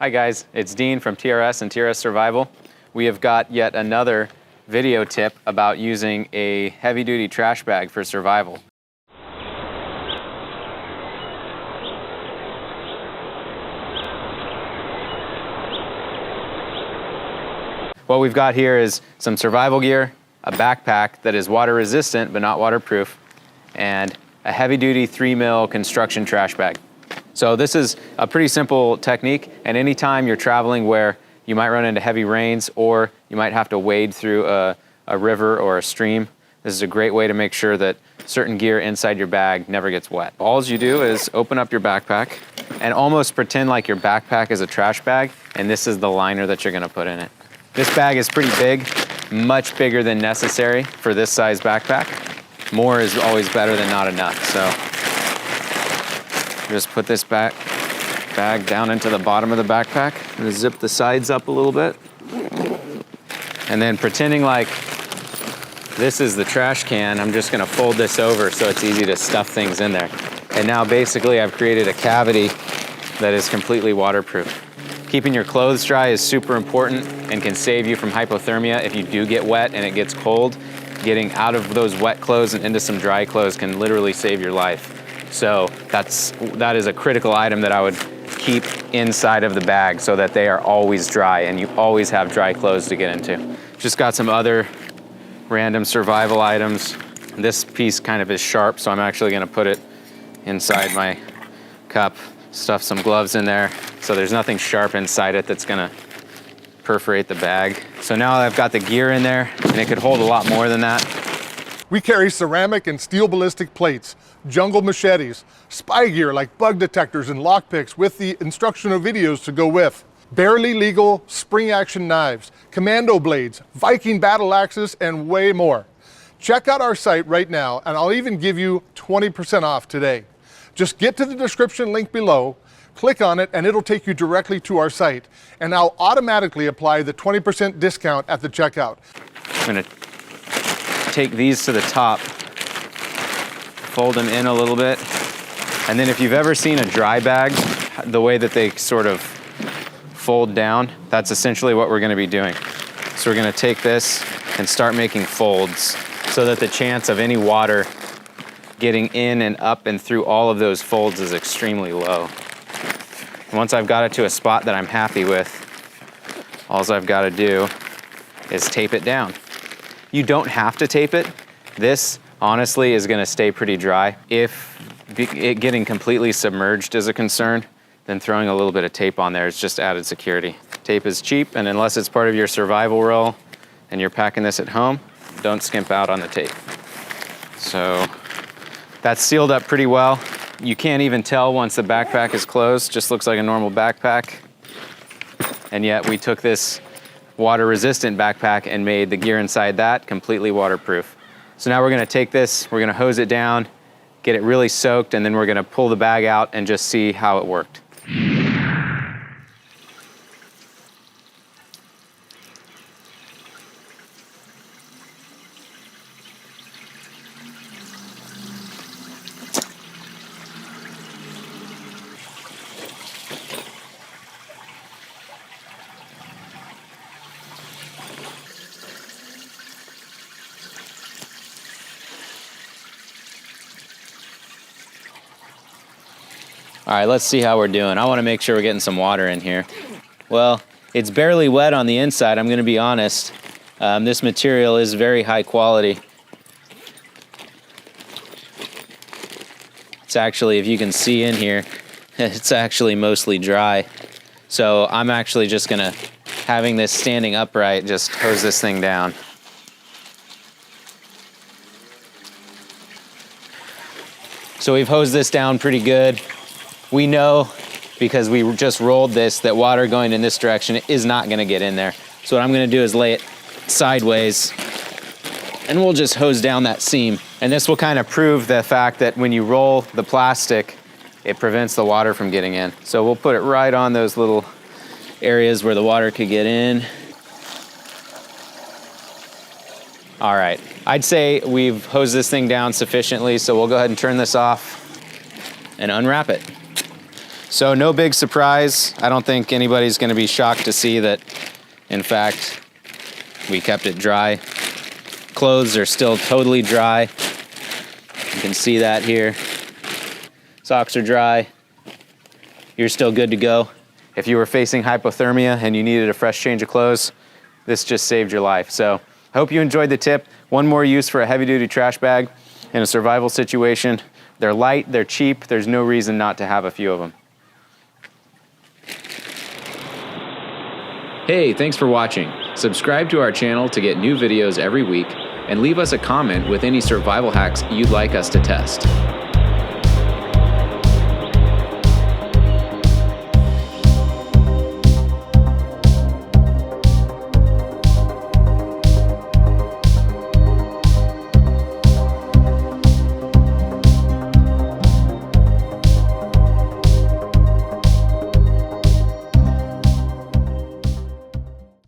Hi guys, it's Dean from TRS and TRS Survival. We have got yet another video tip about using a heavy-duty trash bag for survival. What we've got here is some survival gear, a backpack that is water resistant but not waterproof, and a heavy-duty 3 mil construction trash bag. So this is a pretty simple technique, and anytime you're traveling where you might run into heavy rains or you might have to wade through a river or a stream, this is a great way to make sure that certain gear inside your bag never gets wet. All you do is open up your backpack and almost pretend like your backpack is a trash bag, and this is the liner that you're gonna put in it. This bag is pretty big, much bigger than necessary for this size backpack. More is always better than not enough, so just put this bag down into the bottom of the backpack. I'm gonna zip the sides up a little bit. And then pretending like this is the trash can, I'm just gonna fold this over so it's easy to stuff things in there. And now basically I've created a cavity that is completely waterproof. Keeping your clothes dry is super important and can save you from hypothermia if you do get wet and it gets cold. Getting out of those wet clothes and into some dry clothes can literally save your life. So that is a critical item that I would keep inside of the bag so that they are always dry and you always have dry clothes to get into. Just got some other random survival items. This piece kind of is sharp, so I'm actually gonna put it inside my cup. Stuff some gloves in there, so there's nothing sharp inside it that's gonna perforate the bag. So now I've got the gear in there, and it could hold a lot more than that. We carry ceramic and steel ballistic plates, jungle machetes, spy gear like bug detectors and lockpicks with the instructional videos to go with, barely legal spring action knives, commando blades, Viking battle axes, and way more. Check out our site right now, and I'll even give you 20% off today. Just get to the description link below, click on it, and it'll take you directly to our site, and I'll automatically apply the 20% discount at the checkout. I'm gonna take these to the top, fold them in a little bit, and then if you've ever seen a dry bag, the way that they sort of fold down, that's essentially what we're gonna be doing. So we're gonna take this and start making folds so that the chance of any water getting in and up and through all of those folds is extremely low. Once I've got it to a spot that I'm happy with, all I've got to do is tape it down. You don't have to tape it. This, honestly, is going to stay pretty dry. If it getting completely submerged is a concern, then throwing a little bit of tape on there is just added security. Tape is cheap, and unless it's part of your survival roll and you're packing this at home, don't skimp out on the tape. So that's sealed up pretty well. You can't even tell once the backpack is closed, just looks like a normal backpack. And yet we took this water resistant backpack and made the gear inside that completely waterproof. So now we're gonna take this, we're gonna hose it down, get it really soaked, and then we're gonna pull the bag out and just see how it worked. All right, let's see how we're doing. I want to make sure we're getting some water in here. Well, it's barely wet on the inside, I'm going to be honest. This material is very high quality. It's actually, if you can see in here, it's actually mostly dry. So I'm actually just going to, having this standing upright, just hose this thing down. So we've hosed this down pretty good. We know, because we just rolled this, that water going in this direction is not gonna get in there. So what I'm gonna do is lay it sideways, and we'll just hose down that seam. And this will kind of prove the fact that when you roll the plastic, it prevents the water from getting in. So we'll put it right on those little areas where the water could get in. All right, I'd say we've hosed this thing down sufficiently, so we'll go ahead and turn this off and unwrap it. So no big surprise. I don't think anybody's going to be shocked to see that, in fact, we kept it dry. Clothes are still totally dry. You can see that here. Socks are dry. You're still good to go. If you were facing hypothermia and you needed a fresh change of clothes, this just saved your life. So I hope you enjoyed the tip. One more use for a heavy-duty trash bag in a survival situation. They're light, they're cheap, there's no reason not to have a few of them. Hey, thanks for watching. Subscribe to our channel to get new videos every week, and leave us a comment with any survival hacks you'd like us to test.